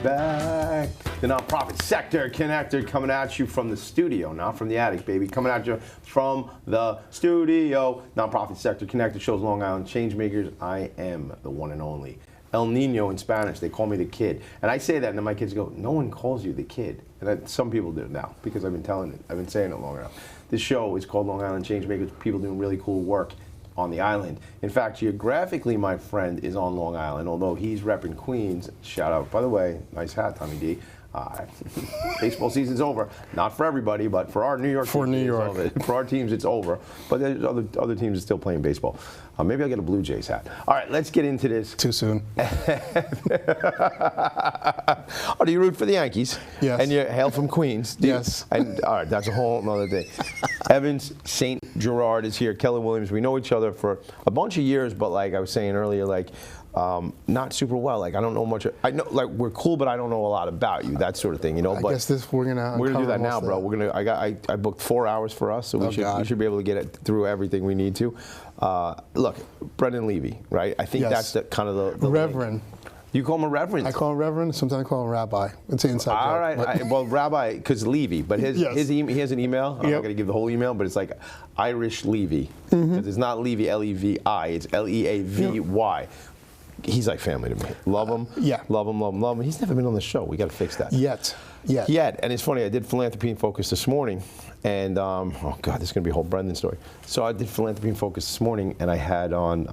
back. The Nonprofit Sector Connector coming at you from the studio, not from the attic, baby. Coming at you from the studio. Nonprofit Sector Connector shows Long Island Changemakers. I am the one and only. El Nino in Spanish, they call me the kid. And I say that and then my kids go, no one calls you the kid. And some people do now because I've been saying it long enough. This show is called Long Island Changemakers, people doing really cool work on the island. In fact, geographically, my friend is on Long Island, although he's repping Queens. Shout out, by the way, nice hat, Tommy D. Baseball season's over. Not for everybody, but for our New York teams, for our teams, it's over. But there's other teams are still playing baseball. Maybe I'll get a Blue Jays hat. All right, let's get into this. Too soon. Do you root for the Yankees? Yes. And you hail from Queens? Yes. And all right, that's a whole other thing. Evantz Saint-Gerard is here. Kelly Williams. We know each other for a bunch of years, but like I was saying earlier, like not super well. Like I don't know much. I know like we're cool, but I don't know a lot about you. That sort of thing, you know. I guess we're gonna do that now, bro. We're gonna. I booked 4 hours for us, so we should be able to get it through everything we need to. Look, Brendan Levy, right? I think that's the kind of the Reverend. Link. You call him a reverend? I call him reverend. Sometimes I call him rabbi. It's an inside joke. All right. Well, rabbi, because Levy, but he has an email. I'm not going to give the whole email, but it's like Irish Levy. It's not Levy, L-E-V-I. It's L-E-A-V-Y. He's like family to me. Love him. Yeah. Love him, love him, love him. He's never been on the show. We got to fix that. Yet. And it's funny, I did Philanthropy in Focus this morning, and oh God, this is going to be a whole Brendan story. So I did Philanthropy in Focus this morning, and I had on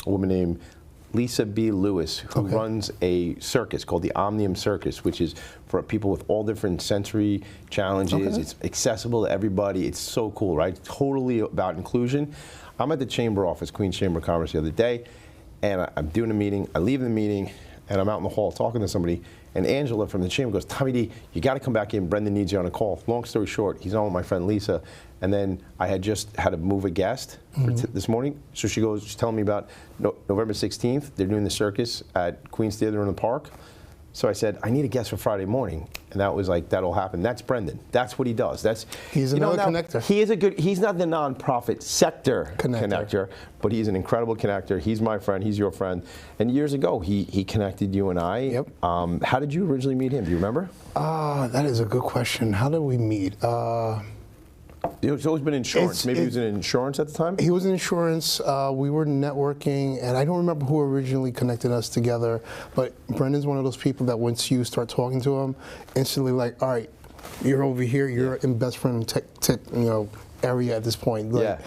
a woman named Lisa B. Lewis, who runs a circus called the Omnium Circus, which is for people with all different sensory challenges. It's accessible to everybody. It's so cool, right? Totally about inclusion. I'm at the Chamber office, Queens Chamber of Commerce, the other day, and I'm doing a meeting. I leave the meeting, and I'm out in the hall talking to somebody, and Angela from the Chamber goes, Tommy D, you got to come back in. Brendan needs you on a call. Long story short, he's on with my friend Lisa, and then I had just had to move a guest for this morning. So she's telling me about November 16th. They're doing the circus at Queens Theater in the Park. So I said, I need a guest for Friday morning. And that was like, that'll happen. That's Brendan. That's what he does. He's another connector. He's not the nonprofit sector connector, but he's an incredible connector. He's my friend. He's your friend. And years ago, he connected you and I. Yep. How did you originally meet him? Do you remember? That is a good question. How did we meet? It's always been insurance. Maybe he was in insurance at the time? He was in insurance. We were networking, and I don't remember who originally connected us together, but Brendan's one of those people that once you start talking to him, instantly like, all right, you're over here, you're in best friend tech area at this point. Like,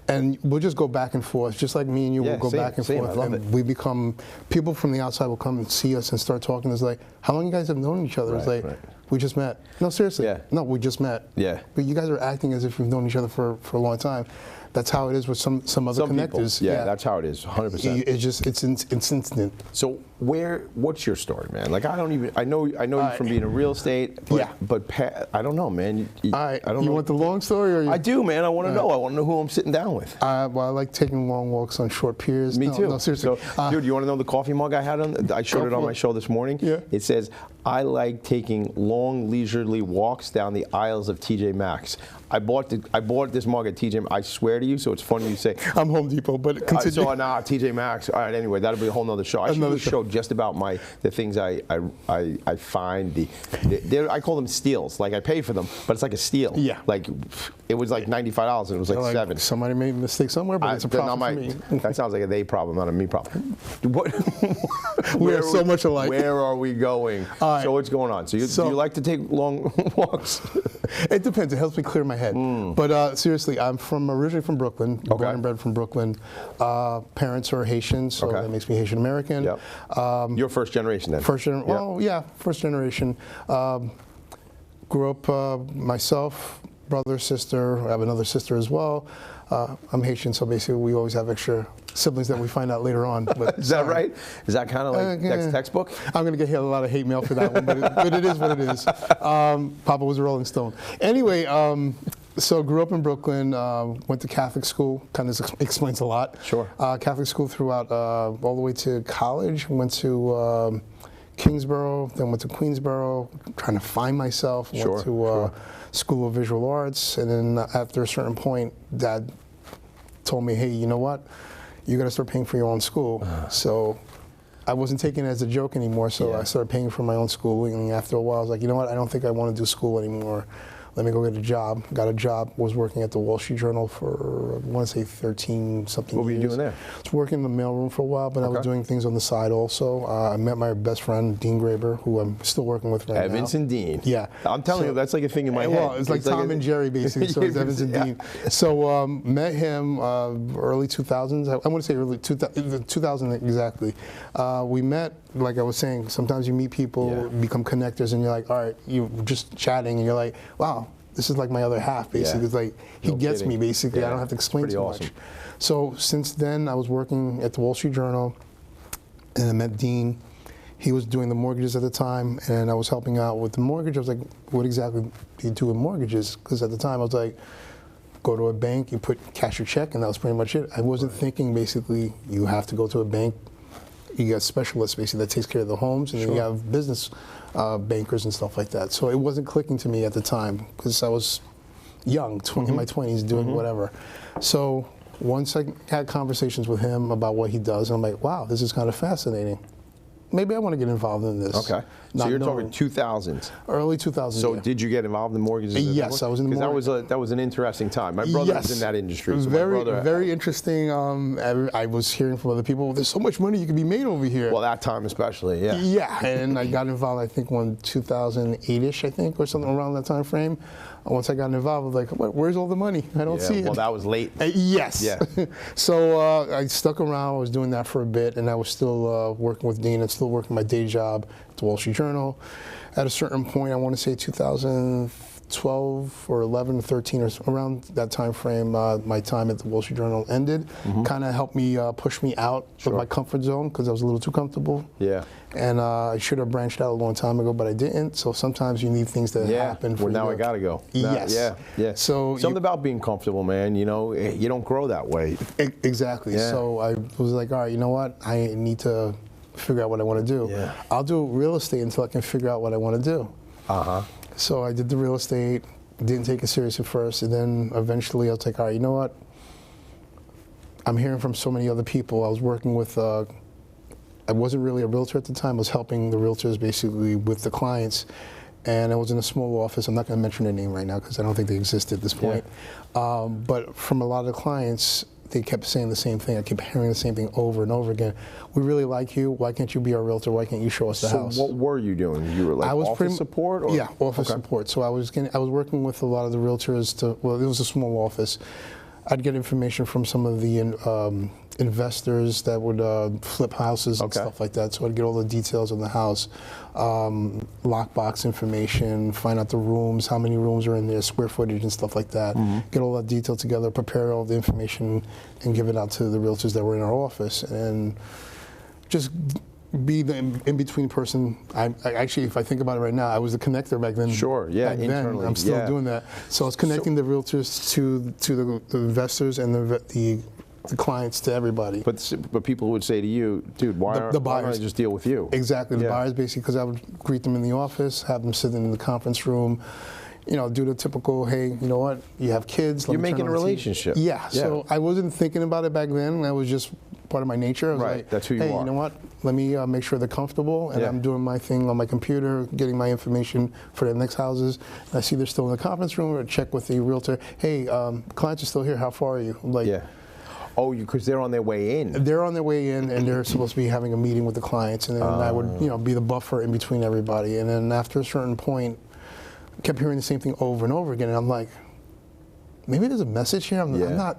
and we'll just go back and forth, just like me and you will go back and forth. And we become, people from the outside will come and see us and start talking. It's like, how long you guys have known each other? It's like, we just met. No, seriously. No, we just met. But you guys are acting as if you've known each other for a long time. That's how it is with some other connectors. People. That's how it is, 100%. It's instant. So what's your story, man? Like I know you from being in real estate, but I don't know, man. I don't know. You want the long story, or I do, man. I want to know. I want to know who I'm sitting down with. Well, I like taking long walks on short piers. Me too. No, seriously. So, dude, you want to know the coffee mug I had on? I showed it on my show this morning. It says, I like taking long, leisurely walks down the aisles of TJ Maxx. I bought this mug at TJ. I swear to you, so it's funny you say. I'm Home Depot, but continue. So TJ Maxx. All right. Anyway, that'll be a whole nother show. I should do a show just about the things I find I call them steals. Like I pay for them, but it's like a steal. Like it was like $95 and it was like $7. Somebody made a mistake somewhere, but it's a problem for me. That sounds like a they problem, not a me problem. We are so much alike. Where are we going? So what's going on? So do you like to take long walks? It depends. It helps me clear my head. But seriously, I'm originally from Brooklyn, born and bred from Brooklyn. Parents are Haitian, so that makes me Haitian American. You're first generation then? First generation. Well, yeah, first generation. Grew up myself, brother, sister. I have another sister as well. I'm Haitian, so basically we always have extra siblings that we find out later on. But is that right? Is that kind of like that's textbook? I'm going to get a lot of hate mail for that one, but it is what it is. Papa was a Rolling Stone. Anyway, so grew up in Brooklyn, went to Catholic school, kind of explains a lot. Sure. Catholic school throughout, all the way to college, went to Kingsborough, then went to Queensborough, trying to find myself, went to School of Visual Arts, and then after a certain point, Dad told me, hey, you know what? You got to start paying for your own school. So I wasn't taking it as a joke anymore, so Yeah. I started paying for my own schooling. And after a while, I was like, you know what? I don't think I want to do school anymore. Let me go get a job. Got a job. Was working at the Wall Street Journal for, I want to say 13 something years. What were you doing there? I was working in the mailroom for a while, but I was Okay. doing things on the side also. I met my best friend, Dean Graber, who I'm still working with right now. Evantz and Dean. Yeah. I'm telling you, that's like a thing in my head. Well, it's like Tom and Jerry, basically, so it's Evantz and Yeah. Dean. So met him early 2000s. I want to say early 2000 exactly. We met, like I was saying, sometimes you meet people, Yeah. become connectors, and you're like, all right, you're just chatting, and you're like, wow, this is like my other half, basically. Yeah. It's like, he No gets kidding. me, basically. I Yeah. don't have to explain Pretty too awesome. much. So since then, I was working at the Wall Street Journal, and I met Dean. He was doing the mortgages at the time, and I was helping out with the mortgage. I was like, what exactly do you do with mortgages? Because at the time, I was like, go to a bank, you cash your check, and that was pretty much it. I wasn't thinking, basically, you have to go to a bank. You got specialists, basically, that takes care of the homes, and then you have business bankers and stuff like that. So it wasn't clicking to me at the time, because I was young, in my 20s, doing whatever. So once I had conversations with him about what he does, I'm like, wow, this is kind of fascinating. Maybe I want to get involved in this. Okay. So Not you're knowing. talking 2000s. Early 2000s. So yeah. did you get involved in mortgages? Yes, I was in the Because that was an interesting time. My brother was in that industry. So very, my brother, very interesting. I was hearing from other people, there's so much money you can be made over here. well, that time especially, yeah. Yeah, and I got involved, I think, when 2008-ish, I think, or something around that time frame. Once I got involved, I was like, where's all the money? I don't see it. Well, that was late. Yes. Yeah. So I stuck around. I was doing that for a bit, and I was still working with Dean and still working my day job at the Wall Street Journal. At a certain point, I want to say 2012 or 11 or 13 or around that time frame, my time at the Wall Street Journal ended. Kind of helped me push me out of my comfort zone because I was a little too comfortable. Yeah. And I should have branched out a long time ago, but I didn't. So sometimes you need things to happen for Well, now you I to- gotta go. Yes. Yeah. So something about being comfortable, man. You know, you don't grow that way. Exactly. Yeah. So I was like, all right, you know what? I need to figure out what I want to do. Yeah. I'll do real estate until I can figure out what I want to do. So I did the real estate, didn't take it seriously at first, and then eventually I was like, all right, you know what? I'm hearing from so many other people. I was working with, I wasn't really a realtor at the time. I was helping the realtors basically with the clients. And I was in a small office. I'm not going to mention their name right now because I don't think they exist at this point. But from a lot of the clients, they kept saying the same thing. I kept hearing the same thing over and over again. We really like you. Why can't you be our realtor? Why can't you show us the house? So what were you doing? You were like office support? Or? Yeah, office support. So I was working with a lot of the realtors well, it was a small office. I'd get information from some of the investors that would flip houses and stuff like that. So I'd get all the details on the house, lockbox information, find out the rooms, how many rooms are in there, square footage and stuff like that. Get all that detail together, prepare all the information, and give it out to the realtors that were in our office. And just be the in-between person. I actually, if I think about it right now, I was the connector back then. Sure, yeah, back then. internally, I'm still yeah. doing that. So I was connecting the realtors to the investors and the clients to everybody. But people would say to you, dude, why don't I just deal with you? Exactly, the buyers basically, because I would greet them in the office, have them sit in the conference room, you know, do the typical, hey, you know what, you have kids. You're making a relationship. Yeah, so I wasn't thinking about it back then. That was just part of my nature. I was like, that's who you hey, are. you know what, let me make sure they're comfortable, and I'm doing my thing on my computer, getting my information for the next houses. And I see they're still in the conference room, or check with the realtor, hey, clients are still here, how far are you? I'm like, oh, because they're on their way in. They're on their way in, and they're supposed to be having a meeting with the clients, and then I would, you know, be the buffer in between everybody. And then after a certain point, I kept hearing the same thing over and over again, and I'm like, maybe there's a message here. I'm not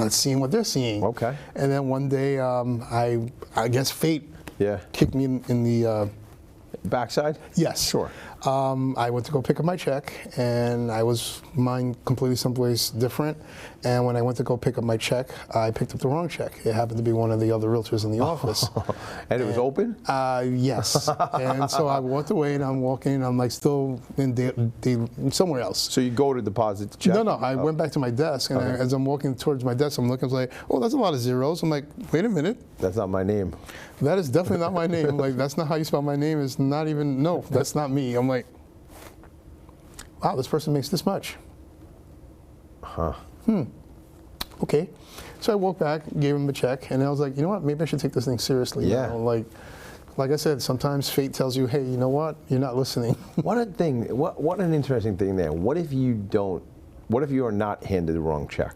seeing what they're seeing. Okay. And then one day, I guess fate kicked me in the backside. Yes. Sure. I went to go pick up my check, and I was mine completely someplace different. And when I went to go pick up my check, I picked up the wrong check. It happened to be one of the other realtors in the office. And it was open? Yes. And so I walked away, and I'm walking. I'm like still in somewhere else. So you go to deposit the check? No. I went back to my desk, and as I'm walking towards my desk, I'm looking. I was like, oh, that's a lot of zeros. I'm like, wait a minute. That's not my name. That is definitely not my name. I'm like, that's not how you spell my name. It's not even. No, that's not me. I'm like, wow, this person makes this much. Okay. So I walked back, gave him the check, and I was like, you know what? Maybe I should take this thing seriously. Yeah. Now. Like, like I said, sometimes fate tells you, hey, you know what? You're not listening. What a thing! What an interesting thing there. What if you don't? What if you are not handed the wrong check?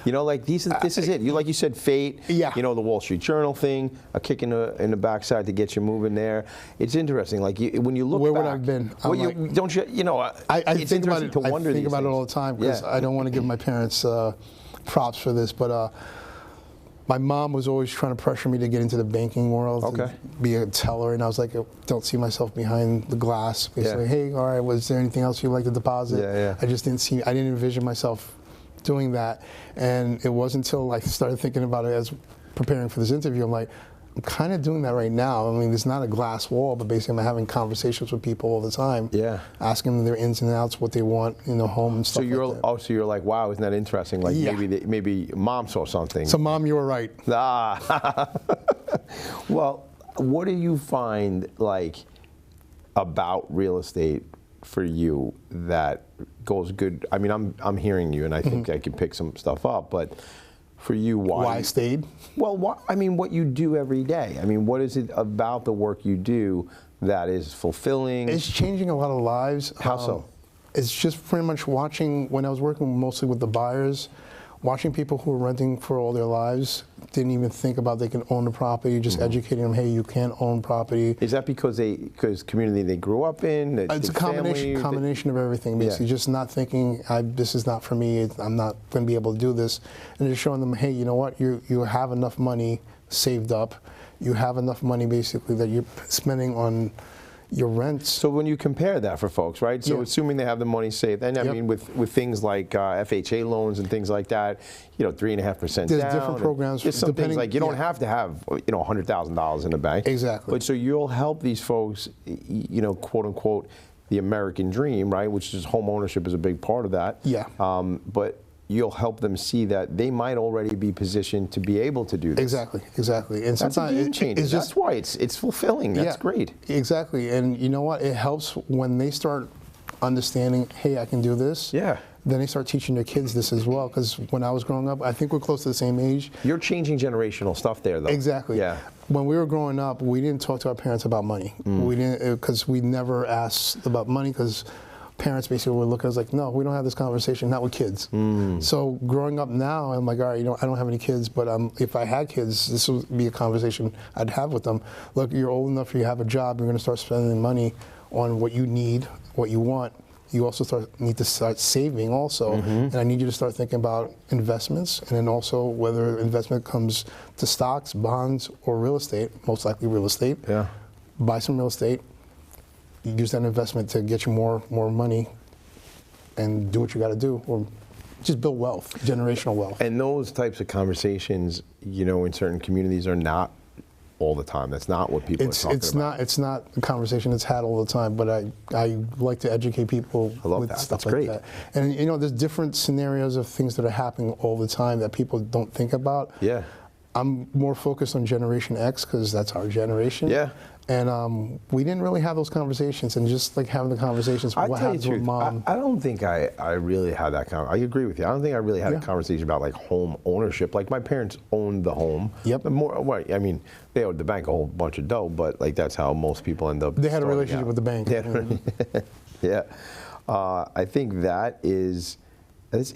You know, like this is it. You like you said, fate. Yeah. You know, the Wall Street Journal thing, a kick in the backside to get you moving there. It's interesting. Like when you look Where back, would I've been? Well, don't you? You know, I it's think about interesting it. to wonder I think these about it things. all the time because Yeah. I don't want to give my parents props for this, but my mom was always trying to pressure me to get into the banking world, Okay. to be a teller, and I was like, I don't see myself behind the glass. Basically, Yeah. hey, all right, was there anything else you'd like to deposit? Yeah. I just I didn't envision myself doing that, and it wasn't until I started thinking about it as preparing for this interview. I'm like, I'm kind of doing that right now. I mean, there's not a glass wall, but basically I'm having conversations with people all the time. Yeah. Asking them their ins and outs, what they want in the home and stuff So you're like that. so you're like, wow, isn't that interesting? Like Yeah. maybe mom saw something. So Mom, you were right. Ah. Well, what do you find like about real estate for you that goes good? I mean, I'm hearing you, and I think I can pick some stuff up, but for you, Why I stayed? Well, I mean, what you do every day. I mean, what is it about the work you do that is fulfilling? It's changing a lot of lives. How so? It's just pretty much watching, when I was working mostly with the buyers, watching people who were renting for all their lives, didn't even think about they can own the property, just educating them, hey, you can't own property. Is that because community they grew up in? It's a family, combination of everything, basically. Yeah. Just not thinking, this is not for me, I'm not going to be able to do this. And just showing them, hey, you know what, you have enough money saved up. You have enough money, basically, that you're spending on your rents. So when you compare that for folks, right? So Yeah. assuming they have the money saved, and I Yep. mean with things like FHA loans and things like that, 3.5% There's down. different and programs There's some things depending- like you don't yeah. have to have $100,000 in the bank. Exactly. But so you'll help these folks, quote unquote, the American dream, right? Which is home ownership is a big part of that. Yeah. But you'll help them see that they might already be positioned to be able to do this. Exactly. And That's a sometimes game changer. it's just That's why it's fulfilling. That's great. Exactly. And you know what? It helps when they start understanding, hey, I can do this. Yeah. Then they start teaching their kids this as well. Because when I was growing up, I think we're close to the same age. You're changing generational stuff there, though. Exactly. Yeah. When we were growing up, we didn't talk to our parents about money. We didn't, because we never asked about money, because parents basically would look at us like, no, we don't have this conversation, not with kids. So growing up now, I'm like, all right, I don't have any kids, but if I had kids, this would be a conversation I'd have with them. Look, you're old enough, you have a job, you're going to start spending money on what you need, what you want. You also need to start saving also, and I need you to start thinking about investments, and then also whether investment comes to stocks, bonds, or real estate, most likely real estate. Yeah. Buy some real estate, use that investment to get you more money, and do what you got to do, or just build wealth, generational wealth. And those types of conversations, in certain communities are not all the time. That's not what people are talking about. It's not a conversation that's had all the time, but I like to educate people I love with that. stuff That's like great. that. And there's different scenarios of things that are happening all the time that people don't think about. Yeah. I'm more focused on Generation X because that's our generation. Yeah. And we didn't really have those conversations, and just like having the conversations, I what tell you happens the with truth, mom. I don't think I really had that I agree with you. I don't think I really had a Yeah. conversation about like home ownership. Like my parents owned the home. Yep. But I mean, they owed the bank a whole bunch of dough, but like that's how most people end up. They had a starting relationship out. with the bank. Yeah. Yeah. I think that's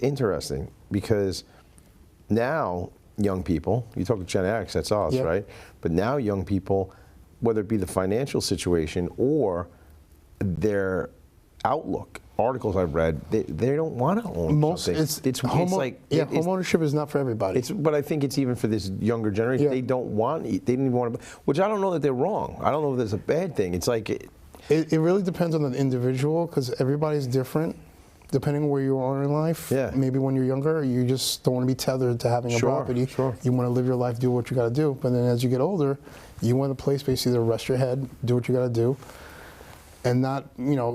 interesting because now young people, you talk to Gen X, that's us, Yeah. right? But now young people, whether it be the financial situation or their outlook, articles I've read, they don't want to own something. It's like home ownership is not for everybody. but I think it's even for this younger generation. Yeah. They didn't even want to, which I don't know that they're wrong. I don't know if there's a bad thing. It's like It really depends on the individual because everybody's different. Depending on where you are in life, Yeah. maybe when you're younger, you just don't want to be tethered to having a Sure, property. sure. You want to live your life, do what you got to do. But then as you get older, you want a place basically to rest your head, do what you got to do, and not,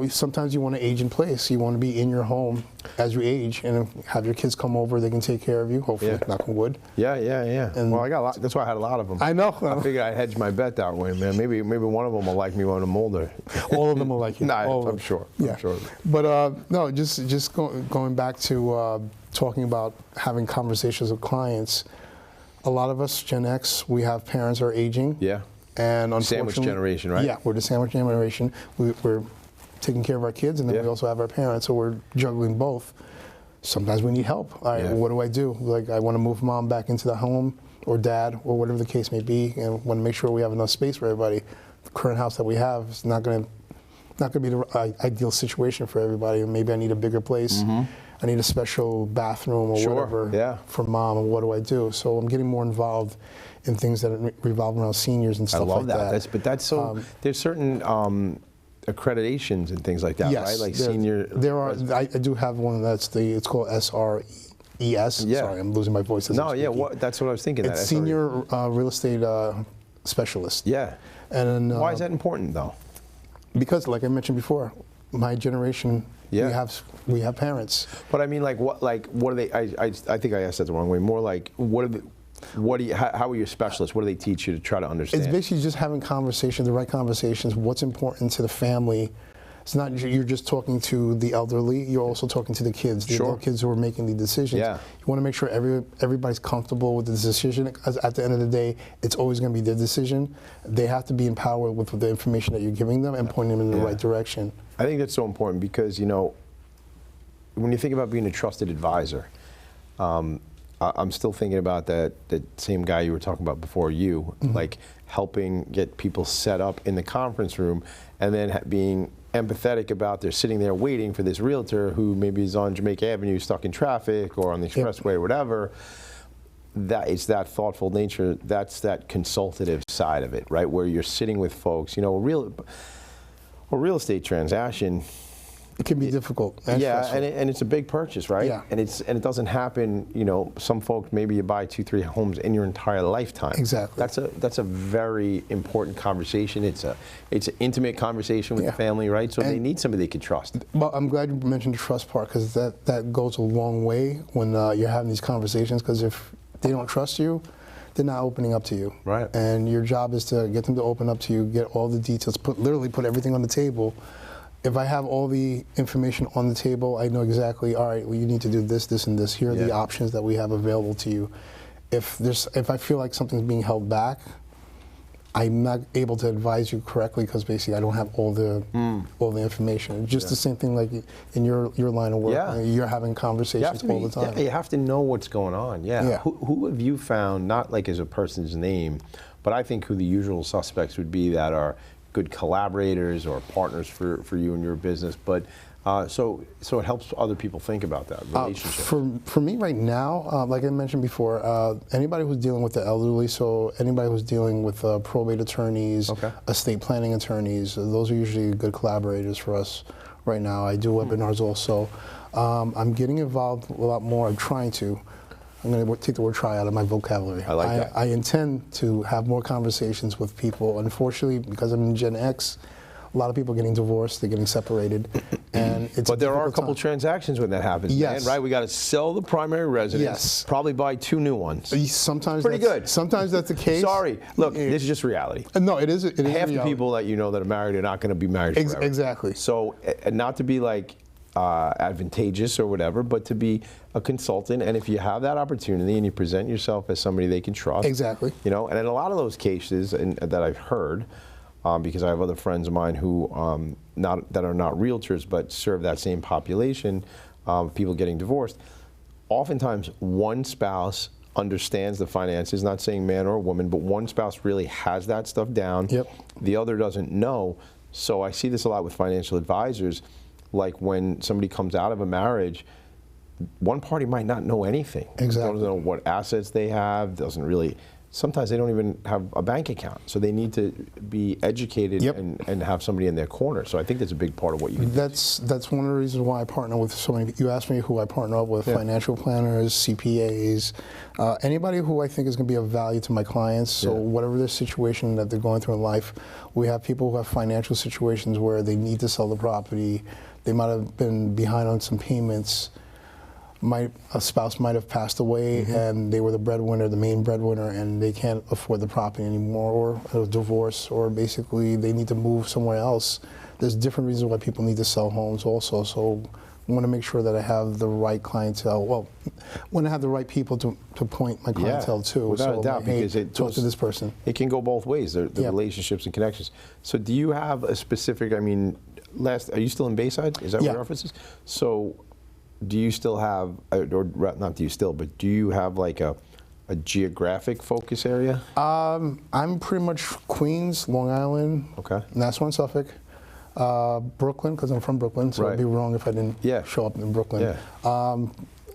sometimes you want to age in place. You want to be in your home as you age and have your kids come over. They can take care of you, hopefully, Yeah. knock on wood. Yeah. And- Well, I got a lot. That's why I had a lot of them. I know. I figured I hedged my bet that way, man. Maybe one of them will like me when I'm older. All of them will like you. Nah, All of I'm them. sure. Yeah. I'm sure. But no, just going back to talking about having conversations with clients. A lot of us, Gen X, we have parents who are aging. Yeah. And Sandwich unfortunately, generation, right? Yeah, we're the sandwich generation. We're taking care of our kids, and then we also have our parents, so we're juggling both. Sometimes we need help. All right, well, what do I do? Like, I want to move mom back into the home, or dad, or whatever the case may be, and want to make sure we have enough space for everybody. The current house that we have is not going to be the ideal situation for everybody. Maybe I need a bigger place. I need a special bathroom or whatever for mom, and what do I do? So I'm getting more involved in things that revolve around seniors and stuff like that. I love that. But that's so, there's certain accreditations and things like that, right? Like senior. There are. I do have one that's it's called SRES. Sorry, I'm losing my voice. No, that's what I was thinking. It's Senior Real Estate Specialist. Yeah. And why is that important though? Because, like I mentioned before, my generation, we have parents. But I mean, what are they? I think I asked that the wrong way. More like, how are you a specialist? What do they teach you to try to understand? It's basically just having conversations, the right conversations. What's important to the family? It's not you're just talking to the elderly. You're also talking to the kids, the adult kids who are making the decisions. Yeah. You want to make sure everybody's comfortable with the decision. Because at the end of the day, it's always going to be their decision. They have to be empowered with the information that you're giving them and pointing them in the right direction. I think that's so important because, when you think about being a trusted advisor, I'm still thinking about that same guy you were talking about before you, like helping get people set up in the conference room and then being empathetic about they're sitting there waiting for this realtor who maybe is on Jamaica Avenue stuck in traffic or on the expressway or whatever. That it's that thoughtful nature, that's that consultative side of it, right? Where you're sitting with folks, a real estate transaction. It can be difficult. And and it's a big purchase, right? Yeah. And it doesn't happen. Some folks, maybe you buy 2-3 homes in your entire lifetime. Exactly. That's a very important conversation. It's an intimate conversation with the family, right? So they need somebody they can trust. Well, I'm glad you mentioned the trust part because that goes a long way when you're having these conversations. Because if they don't trust you, they're not opening up to you. Right. And your job is to get them to open up to you, get all the details, literally put everything on the table. If I have all the information on the table, I know exactly, all right, well, you need to do this, this, and this. Here are the options that we have available to you. If I feel like something's being held back, I'm not able to advise you correctly because basically I don't have all the information. Just the same thing like in your line of work. You're having conversations all the time. You have to know what's going on. Who have you found, not like as a person's name, but I think who the usual suspects would be that are good collaborators or partners for you and your business, but so it helps other people think about that relationship. For me right now, like I mentioned before, anybody who's dealing with the elderly, so anybody who's dealing with probate attorneys, estate planning attorneys, those are usually good collaborators for us right now. I do webinars also. I'm getting involved a lot more. I'm trying to. I'm going to take the word try out of my vocabulary. I like that. I intend to have more conversations with people. Unfortunately, because I'm in Gen X, a lot of people are getting divorced, they're getting separated, and it's. But there are a couple transactions when that happens, man, right? We got to sell the primary residence, probably buy 2 new ones. Sometimes pretty good. Sometimes that's the case. Sorry, look, this is just reality. No, it is. It is half reality. the people that that are married are not going to be married forever. Exactly. So, not to be like advantageous or whatever, but to be a consultant, and if you have that opportunity and you present yourself as somebody they can trust, exactly. And in a lot of those cases, that I've heard, because I have other friends of mine who that are not realtors but serve that same population, people getting divorced. Oftentimes, one spouse understands the finances. Not saying man or woman, but one spouse really has that stuff down. Yep. The other doesn't know. So I see this a lot with financial advisors. Like when somebody comes out of a marriage, one party might not know anything. Exactly. Doesn't know what assets they have, doesn't really, sometimes they don't even have a bank account. So they need to be educated and have somebody in their corner. So I think that's a big part of what you can do. That's one of the reasons why I partner with so many. You asked me who I partner up with, financial planners, CPAs, anybody who I think is going to be of value to my clients. So whatever their situation that they're going through in life, we have people who have financial situations where they need to sell the property. They might have been behind on some payments. A spouse might have passed away and they were the breadwinner, the main breadwinner, and they can't afford the property anymore, or a divorce, or basically they need to move somewhere else. There's different reasons why people need to sell homes also. So want to make sure that I have the right clientele. Well, want to have the right people to point my clientele to. Without so a doubt, hey, because talk to this person. It can go both ways, the Yeah. relationships and connections. So do you have a specific, I mean, are you still in Bayside? Is that Yeah. where your office is? So do you still have, or not do you still, but do you have like a geographic focus area? I'm pretty much Queens, Long Island, Okay. Nassau and Suffolk, Brooklyn, because I'm from Brooklyn, so it'd be wrong if I didn't show up in Brooklyn. Yeah.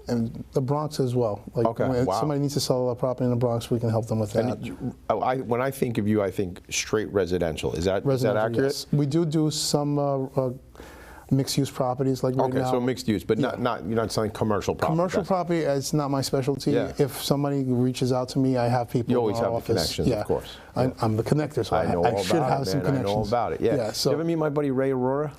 And the Bronx as well. Like Okay. when Wow. somebody needs to sell a property in the Bronx, we can help them with that. And when I think of you, I think straight residential. Is that accurate? Yes. We do some mixed-use properties like right now. Okay, so mixed use, but not you're not selling commercial property. Commercial property is not my specialty. Yeah. If somebody reaches out to me, I have people You always in our have the office. connections, of course. I'm the connector, so I know all I should about have it, some man. connections. I know all about it. Yeah. So you ever meet my buddy Ray Aurora?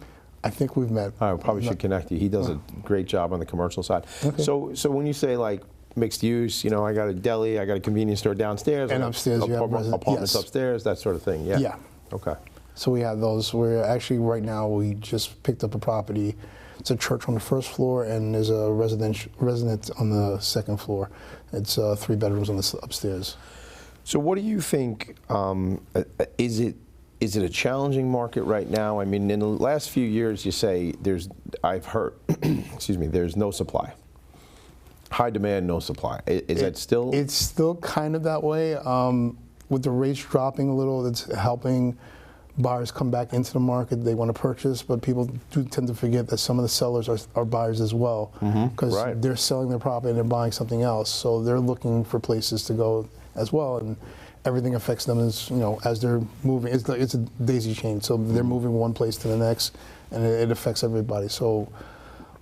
I think we've met. I probably should connect you. He does a great job on the commercial side. Okay. So when you say like mixed use, you know, I got a deli, I got a convenience store downstairs, And upstairs you have apartments yes. upstairs, that sort of thing. Yeah. Yeah. Okay. So we have those. We're actually right now we just picked up a property. It's a church on the first floor, and there's a resident on the second floor. It's 3 bedrooms on the upstairs. So what do you think? Is it a challenging market right now? I mean, in the last few years, you say I've heard, excuse me, there's no supply. High demand, no supply. Is that still? It's still kind of that way. With the rates dropping a little, it's helping buyers come back into the market. They want to purchase, but people do tend to forget that some of the sellers are buyers as well, because they're selling their property and they're buying something else. So they're looking for places to go as well, and everything affects them as as they're moving. It's a daisy chain. So they're moving one place to the next, and it affects everybody. So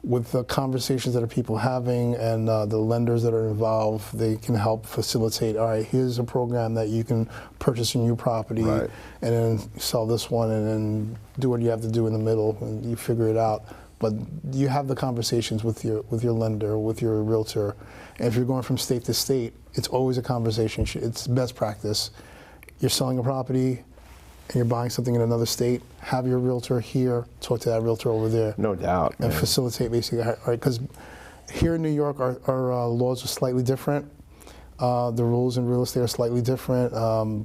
with the conversations that are people having and the lenders that are involved, they can help facilitate, all right, here's a program that you can purchase a new property and then sell this one and then do what you have to do in the middle and you figure it out. But you have the conversations with your lender, with your realtor. And if you're going from state to state, it's always a conversation. It's best practice. You're selling a property, and you're buying something in another state, have your realtor here, talk to that realtor over there. No doubt. And man. facilitate basically, right? Because here in New York, our laws are slightly different. The rules in real estate are slightly different.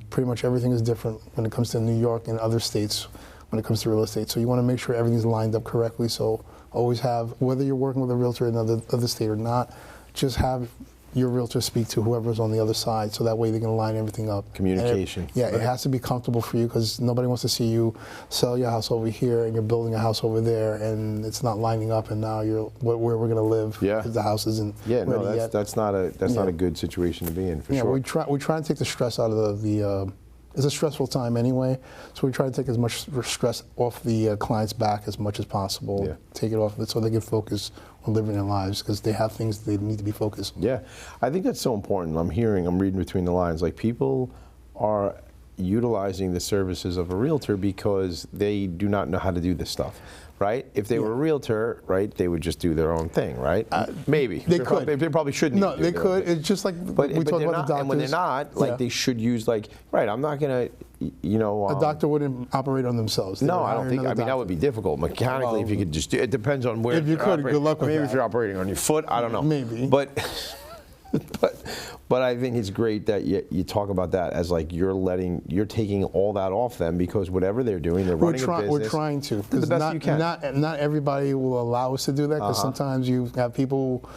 Pretty much everything is different when it comes to New York and other states when it comes to real estate. So you want to make sure everything's lined up correctly. So always have, whether you're working with a realtor in another state or not, just have your realtor speak to whoever's on the other side, so that way they can line everything up. Communication. It has to be comfortable for you, because nobody wants to see you sell your house over here and you're building a house over there and it's not lining up, and now you're where we're going to live because the house isn't ready yet. That's not a good situation to be in, for sure. We try to take the stress out of the it's a stressful time anyway, so we try to take as much stress off the client's back as much as possible. Take it off so they can focus on living their lives, because they have things they need to be focused. Yeah, I think that's so important. I'm reading between the lines, like people are utilizing the services of a realtor because they do not know how to do this stuff, right? If they were a realtor, right, they would just do their own thing, right? Maybe. They could. They probably shouldn't. No, they could. It's just like we talk about the doctors. And when they're not, like they should use I'm not going to, a doctor wouldn't operate on themselves. No, I don't think. I mean, that would be difficult mechanically if you could just do it. Depends on where. If you could, good luck with that. Maybe if you're operating on your foot, I don't know. Maybe. But I think it's great that you talk about that as like you're taking all that off them, because whatever they're doing, they're running a business. We're trying to. Do the best you can. Not everybody will allow us to do that, because sometimes you have people.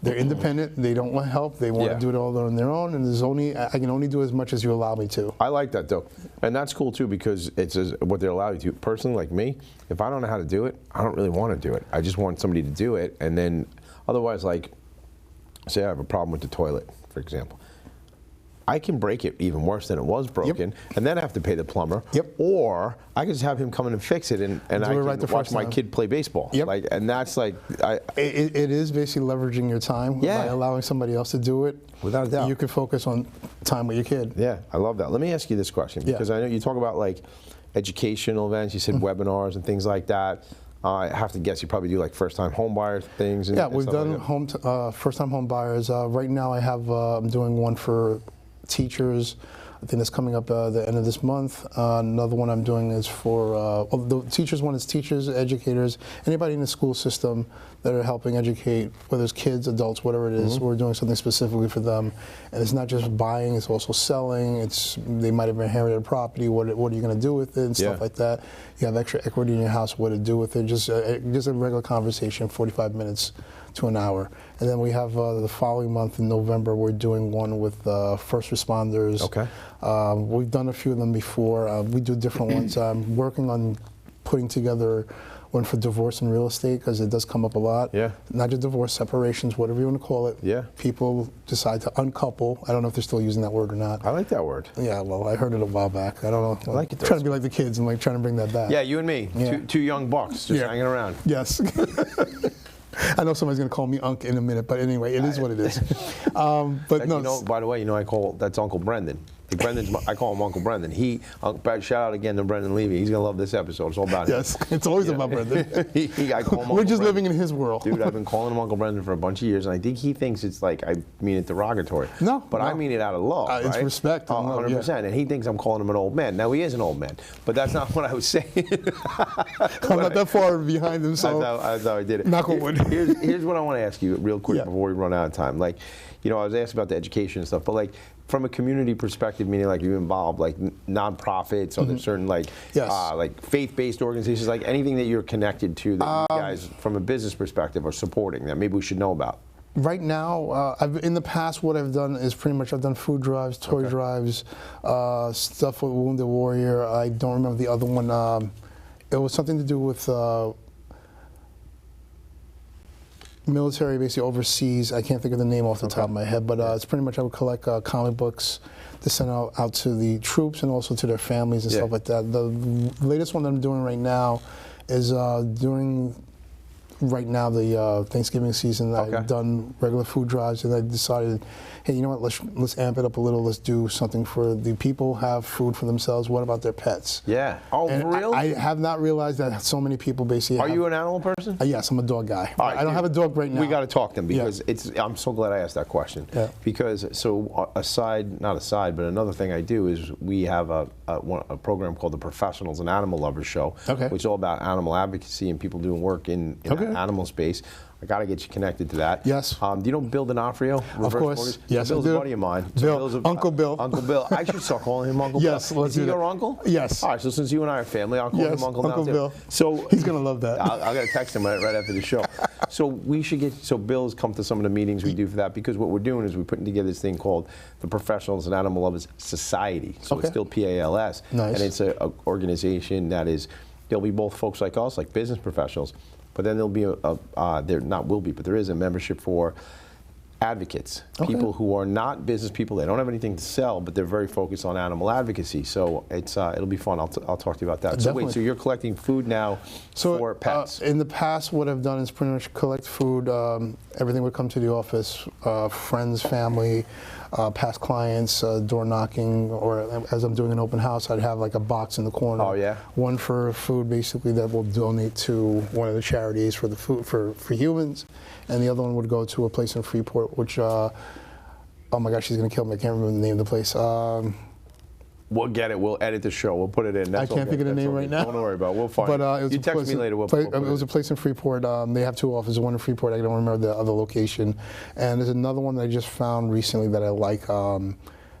They're independent. They don't want help. They want to do it all on their own, and I can only do as much as you allow me to. I like that though, and that's cool too, because it's what they allow you to. Personally, like me, if I don't know how to do it, I don't really want to do it. I just want somebody to do it, and then otherwise, like, say I have a problem with the toilet, for example. I can break it even worse than it was broken, and then I have to pay the plumber. Or I can just have him come in and fix it, and I can watch my kid play baseball. And that's like, it is basically leveraging your time by allowing somebody else to do it. Without a doubt. You can focus on time with your kid. Yeah, I love that. Let me ask you this question, because I know you talk about like educational events. You said webinars and things like that. I have to guess you probably do like first-time home buyer things. And we've done like first-time home buyers. Right now, I'm doing one for teachers, I think that's coming up the end of this month. Another one I'm doing is for the teachers one is teachers, educators, anybody in the school system that are helping educate, whether it's kids, adults, whatever it is. We're doing something specifically for them, and it's not just buying; it's also selling. They might have inherited a property. What are you going to do with it and stuff like that? You have extra equity in your house. What to do with it? Just a regular conversation, 45 minutes to an hour. And then we have the following month in November, we're doing one with first responders. Okay. We've done a few of them before. We do different ones. I'm working on putting together one for divorce and real estate, because it does come up a lot. Yeah. Not just divorce, separations, whatever you want to call it. Yeah. People decide to uncouple. I don't know if they're still using that word or not. I like that word. Yeah, well, I heard it a while back. I don't know. I like it. Trying to be like the kids and like trying to bring that back. Yeah, you and me, Yeah. two young bucks just hanging around. Yes. I know somebody's going to call me Unc in a minute, but anyway, it is what it is. But no. You know, by the way, that's Uncle Brendan. I call him Uncle Brendan. Shout out again to Brendan Levy. He's gonna love this episode. It's all about him. Yes, it's always about Brendan. I call him We're Uncle just Brendan. living in his world. Dude, I've been calling him Uncle Brendan for a bunch of years, and I think he thinks it's like I mean it derogatory. No, but no. I mean it out of love. It's right? respect and love, 100%. And he thinks I'm calling him an old man. Now he is an old man, but that's not what I was saying. I'm not that far behind him, so that's how I did it. knock on wood. Here's what I want to ask you real quick Yeah. before we run out of time. Like, I was asked about the education and stuff, but like from a community perspective, meaning like you involve like nonprofits or there's certain like Yes. like faith-based organizations, like anything that you're connected to that you guys from a business perspective are supporting that maybe we should know about. Right now, in the past, what I've done is pretty much I've done food drives, toy drives, stuff with Wounded Warrior. I don't remember the other one. It was something to do with military, basically overseas. I can't think of the name off the top of my head, but it's pretty much I would collect comic books to send out to the troops and also to their families and stuff like that. The latest one that I'm doing right now is during the Thanksgiving season. I've done regular food drives, and I decided, hey, you know what? Let's amp it up a little. Let's do something for the people who have food for themselves. What about their pets? Yeah. Oh, And for real? I have not realized that so many people basically. Are you an animal person? Yes, I'm a dog guy. All right, I don't have a dog right now. We got to talk then because I'm so glad I asked that question. Yeah. Because another thing I do is we have a program called the Professionals and Animal Lovers Show, which is all about animal advocacy and people doing work in the animal space. I got to get you connected to that. Yes. Do you know Bill D'Onofrio? Of course. Yes, Bill's I do. a buddy of mine. Uncle Bill. Uncle Bill. I should start calling him Uncle Bill. Yes, let's Is he do that. your uncle? Yes. All right, so since you and I are family, I'll call him Uncle now too. Bill. So he's going to love that. I got to text him right after the show. So we should Bill's come to some of the meetings we do for that, because what we're doing is we're putting together this thing called the Professionals and Animal Lovers Society. So it's still PALS. Nice. And it's an organization that there'll be both folks like us, like business professionals, but then there'll be but there is a membership for advocates, people who are not business people. They don't have anything to sell, but they're very focused on animal advocacy. So it'll be fun. I'll talk to you about that. Definitely. So wait, so you're collecting food now for pets? In the past, what I've done is pretty much collect food. Everything would come to the office, friends, family, past clients, door knocking, or as I'm doing an open house, I'd have like a box in the corner. Oh, yeah? One for food, basically, that will donate to one of the charities for the food for humans, and the other one would go to a place in Freeport, which, oh my gosh, she's gonna kill me. I can't remember the name of the place. We'll get it. We'll edit the show. We'll put it in. That's I can't think of the name right now. Don't worry about it. We'll find it. But it was you a text place me later. it was a place in Freeport. They have two offices, one in Freeport. I don't remember the other location. And there's another one that I just found recently that I like.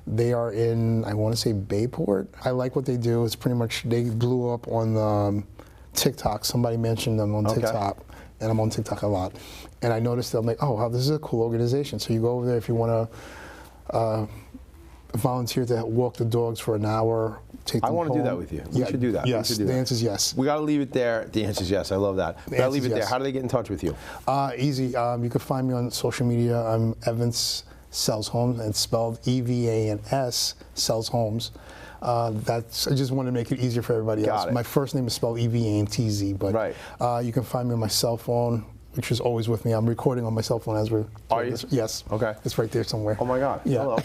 They are in, I want to say Bayport. I like what they do. It's pretty much, they blew up on TikTok. Somebody mentioned them on TikTok. And I'm on TikTok a lot. And I noticed that I'm like, oh, wow, this is a cool organization. So you go over there if you want to volunteer to walk the dogs for an hour, take them I want to do home. that with you. We should do that. Yes, we should do the that. answer is yes. We got to leave it there. The answer is yes. I love that. We got to leave it there. How do they get in touch with you? Easy. You can find me on social media. I'm Evantz Sells Homes. It's spelled E-V-A-N-S, Sells Homes. I just want to make it easier for everybody else. My first name is spelled E-V-A-N-T-Z, but you can find me on my cell phone. which is always with me. I'm recording on my cell phone as we're Are doing you? this. Yes. Okay. It's right there somewhere. Oh my God. Yeah. Hello.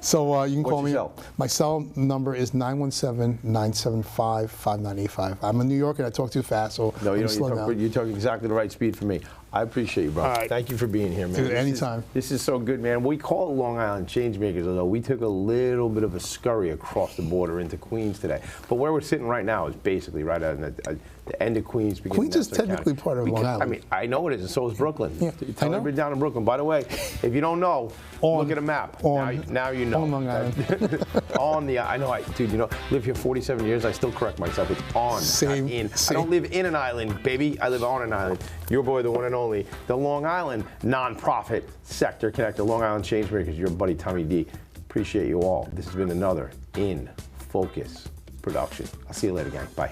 So you can What's call me. your cell? My cell number is 917-975-5985. I'm in New York and I talk too fast, so No, you I'm don't. slow down. You're talking exactly the right speed for me. I appreciate you, bro. All right. Thank you for being here, man. Dude, anytime. This is so good, man. We call it Long Island Changemakers, although we took a little bit of a scurry across the border into Queens today. But where we're sitting right now is basically right at the end of Queens. Queens is technically part of Long Island. I mean, I know it is, and so is Brooklyn. Yeah, Tell I know. everybody down in Brooklyn. By the way, if you don't know, look at a map. Now you know. On Long Island. On the, I know, dude, you know, live here 47 years, I still correct myself. It's on, Same, not in. same. I don't live in an island, baby. I live on an island. Your boy, the one and only, the Long Island nonprofit sector connector, Long Island Changemakers, your buddy Tommy D. Appreciate you all. This has been another In Focus production. I'll see you later, gang. Bye.